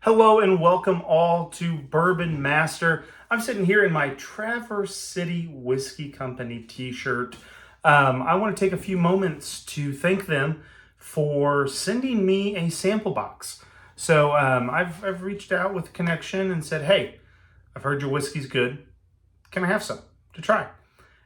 Hello and welcome all to Bourbon Master. I'm sitting here in my Traverse City Whiskey Company t-shirt. I want to take a few moments to thank them for sending me a sample box. So I've reached out with a connection and said, hey, I've heard your whiskey's good. Can I have some to try?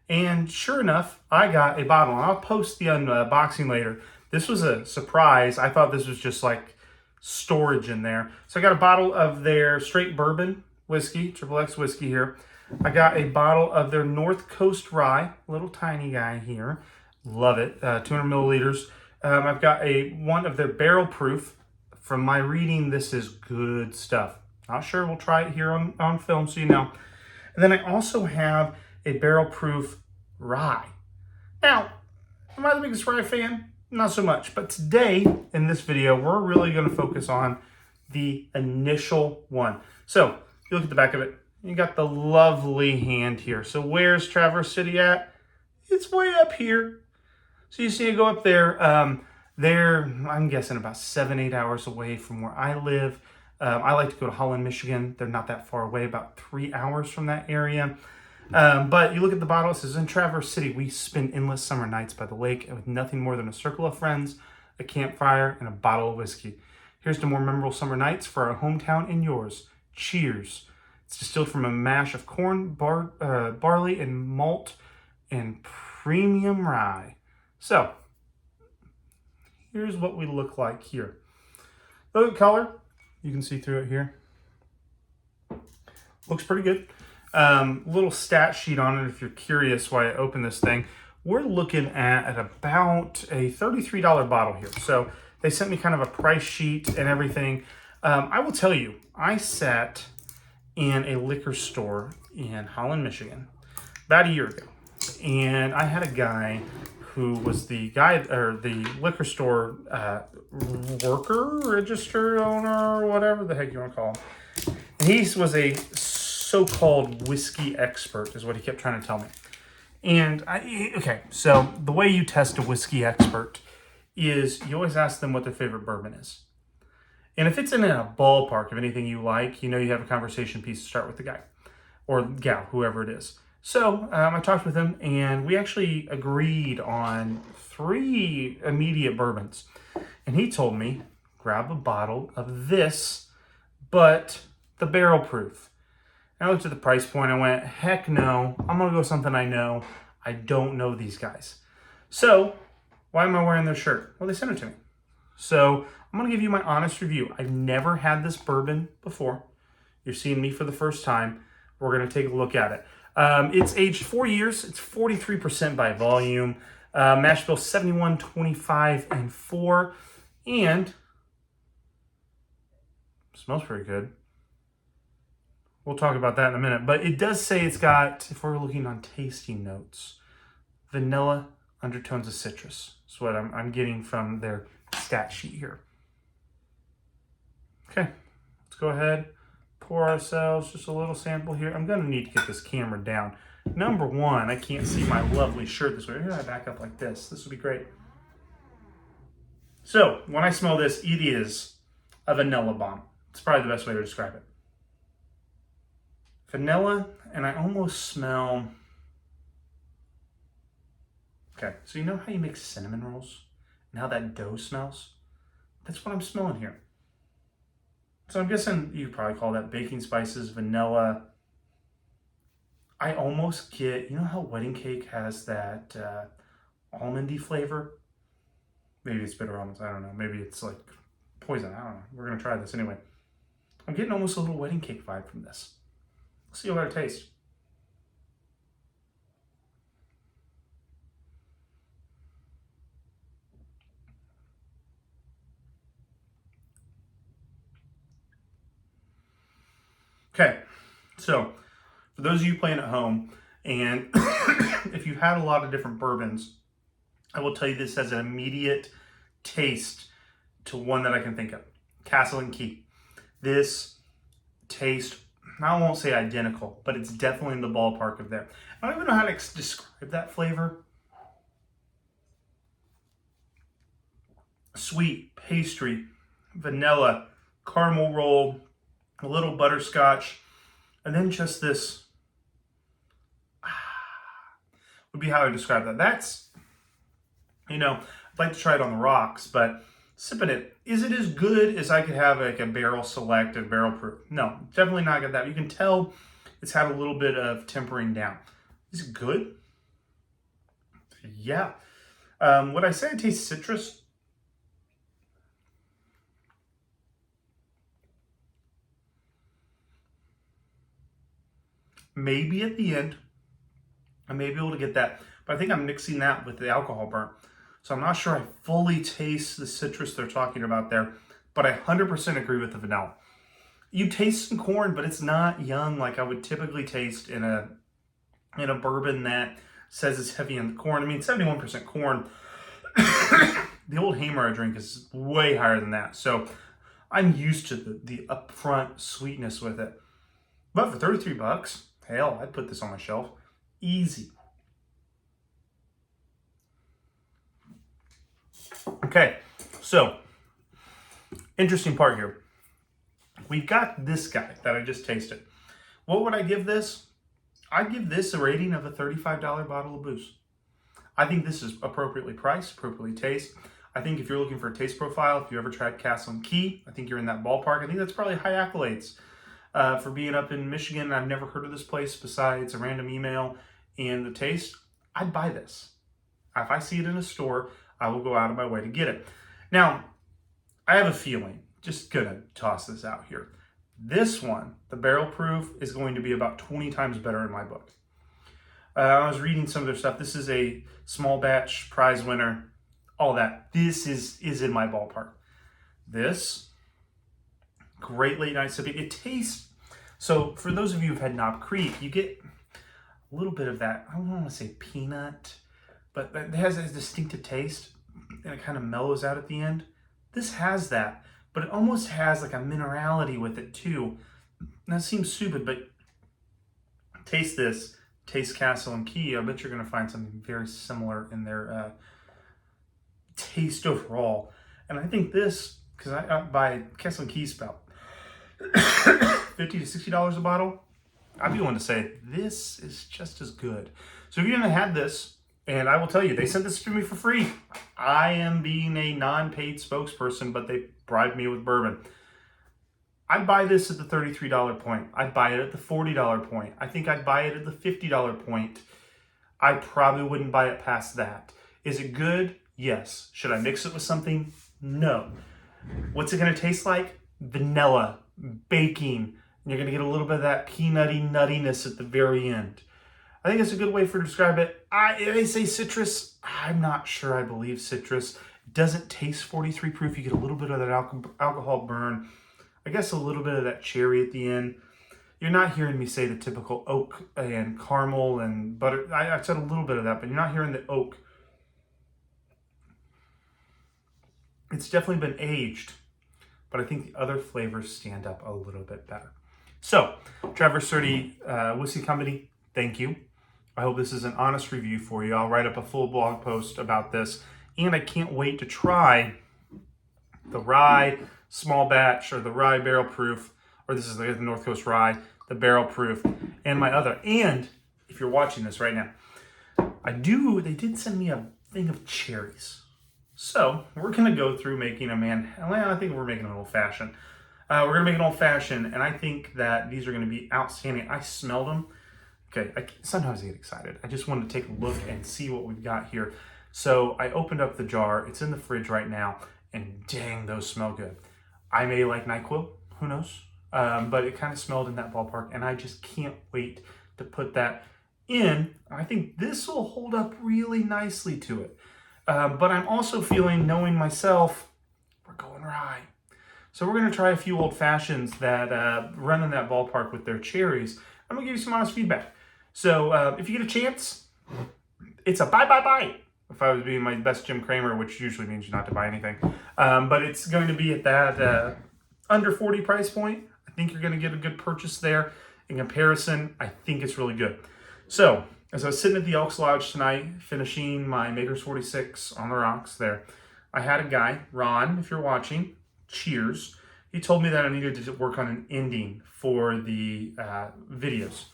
And sure enough, I got a bottle. I'll post the unboxing later. This was a surprise. I thought this was just like storage in there. So I got a bottle of their Straight Bourbon Whiskey, XXX Whiskey here. I got a bottle of their North Coast Rye, little tiny guy here. Love it, 200 milliliters. I've got one of their barrel proof. From my reading, this is good stuff. Not sure, we'll try it here on film so you know. And then I also have a barrel proof rye. Now, am I the biggest rye fan? Not so much, but today in this video, we're really going to focus on the initial one. So you look at the back of it, you got the lovely hand here. So where's Traverse City at? It's way up here. So you see it go up there. I'm guessing about 7-8 hours away from where I live. I like to go to Holland, Michigan. They're not that far away, about 3 hours from that area. But you look at the bottle, it says, in Traverse City, we spend endless summer nights by the lake with nothing more than a circle of friends, a campfire, and a bottle of whiskey. Here's to more memorable summer nights for our hometown and yours. Cheers. It's distilled from a mash of corn, barley, and malt, and premium rye. So, here's what we look like here. Look at color. You can see through it here. Looks pretty good. Little stat sheet on it if you're curious why I opened this thing. We're looking at about a $33 bottle here. So they sent me kind of a price sheet and everything. I will tell you, I sat in a liquor store in Holland, Michigan about a year ago. And I had a guy who was the liquor store worker, registered owner, whatever the heck you want to call him. And he was a so-called whiskey expert is what he kept trying to tell me. And okay, so the way you test a whiskey expert is you always ask them what their favorite bourbon is. And if it's in a ballpark of anything you like, you have a conversation piece to start with the guy or gal, whoever it is. So I talked with him and we actually agreed on 3 immediate bourbons. And he told me, grab a bottle of this, but the barrel proof. And I looked at the price point. I went, heck no. I'm going to go with something I know. I don't know these guys. So why am I wearing their shirt? Well, they sent it to me. So I'm going to give you my honest review. I've never had this bourbon before. You're seeing me for the first time. We're going to take a look at it. It's aged 4 years. It's 43% by volume. Mash bill 71, 25, and 4. And smells pretty good. We'll talk about that in a minute. But it does say it's got, if we're looking on tasting notes, vanilla, undertones of citrus. That's what I'm getting from their stat sheet here. Okay, let's go ahead, pour ourselves just a little sample here. I'm going to need to get this camera down. Number one, I can't see my lovely shirt this way. Maybe I back up like this. This would be great. So, when I smell this, it is a vanilla bomb. It's probably the best way to describe it. Vanilla, and I almost smell... Okay, so you know how you make cinnamon rolls? And how that dough smells? That's what I'm smelling here. So I'm guessing you probably call that baking spices, vanilla. I almost get, you know how wedding cake has that almondy flavor? Maybe it's bitter almonds, I don't know. Maybe it's like poison, I don't know. We're gonna try this anyway. I'm getting almost a little wedding cake vibe from this. Let's see what it tastes. Okay, so for those of you playing at home, and if you've had a lot of different bourbons, I will tell you this has an immediate taste to one that I can think of. Castle and Key. This tastes, I won't say identical, but it's definitely in the ballpark of there. I don't even know how to describe that flavor. Sweet, pastry, vanilla, caramel roll, a little butterscotch, and then just this would be how I describe that. That's, I'd like to try it on the rocks, but sipping it, is it as good as I could have like a barrel selected, barrel proof? No, definitely not got that. You can tell it's had a little bit of tempering down. Is it good? Yeah. Would I say it tastes citrus? Maybe at the end, I may be able to get that, but I think I'm mixing that with the alcohol burn. So I'm not sure I fully taste the citrus they're talking about there, but I 100% agree with the vanilla. You taste some corn, but it's not young like I would typically taste in a bourbon that says it's heavy in the corn. I mean, 71% corn. The old Hamer I drink is way higher than that. So I'm used to the upfront sweetness with it. But for $33, hell, I'd put this on my shelf. Easy. Okay, so interesting part here. We've got this guy that I just tasted. What would I give this? I'd give this a rating of a $35 bottle of booze. I think this is appropriately priced, appropriately taste. I think if you're looking for a taste profile, if you ever tried Castle and Key, I think you're in that ballpark. I think that's probably high accolades for being up in Michigan. I've never heard of this place besides a random email and the taste. I'd buy this. If I see it in a store, I will go out of my way to get it. Now, I have a feeling, just gonna toss this out here. This one, the barrel proof, is going to be about 20 times better in my book. I was reading some of their stuff. This is a small batch prize winner, all that. This is in my ballpark. This, great late night sipping. It tastes, so for those of you who've had Knob Creek, you get a little bit of that, I don't want to say peanut, but it has a distinctive taste, and it kind of mellows out at the end. This has that, but it almost has like a minerality with it too. That seems stupid, but taste this, taste Castle and Key. I bet you're going to find something very similar in their taste overall. And I think this, because I buy Castle and Key's about $50 to $60 a bottle, I'd be willing to say this is just as good. So if you haven't had this, and I will tell you, they sent this to me for free. I am being a non-paid spokesperson, but they bribed me with bourbon. I'd buy this at the $33 point. I'd buy it at the $40 point. I think I'd buy it at the $50 point. I probably wouldn't buy it past that. Is it good? Yes. Should I mix it with something? No. What's it going to taste like? Vanilla, baking. And you're going to get a little bit of that peanutty nuttiness at the very end. I think it's a good way to describe it. If I say citrus, I'm not sure I believe citrus. It doesn't taste 43 proof. You get a little bit of that alcohol burn. I guess a little bit of that cherry at the end. You're not hearing me say the typical oak and caramel and butter. I've said a little bit of that, but you're not hearing the oak. It's definitely been aged, but I think the other flavors stand up a little bit better. So, Traverse 30 Whiskey Company, thank you. I hope this is an honest review for you. I'll write up a full blog post about this, and I can't wait to try the rye small batch or the rye barrel proof, or this is the North Coast rye, the barrel proof, and my other. And if you're watching this right now, they did send me a thing of cherries. So we're going to go through making I think we're making an old fashioned. We're going to make an old fashioned, and I think that these are going to be outstanding. I smelled them. Okay, sometimes I get excited. I just wanted to take a look and see what we've got here. So I opened up the jar. It's in the fridge right now, and dang, those smell good. I may like NyQuil, who knows? But it kind of smelled in that ballpark, and I just can't wait to put that in. I think this will hold up really nicely to it. But I'm also feeling, knowing myself, we're going rye. So we're going to try a few old fashions that run in that ballpark with their cherries. I'm going to give you some honest feedback. So if you get a chance, it's a buy. If I was being my best Jim Cramer, which usually means not to buy anything. But it's going to be at that under 40 price point. I think you're going to get a good purchase there. In comparison, I think it's really good. So as I was sitting at the Elks Lodge tonight, finishing my Maker's 46 on the rocks there, I had a guy, Ron, if you're watching, cheers. he told me that I needed to work on an ending for the videos.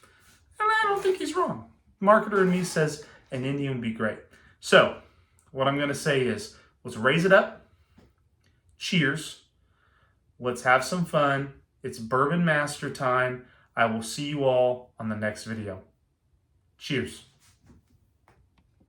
And I don't think he's wrong. Marketer in me says an ending would be great. So what I'm going to say is, let's raise it up. Cheers. Let's have some fun. It's Bourbon Master time. I will see you all on the next video. Cheers.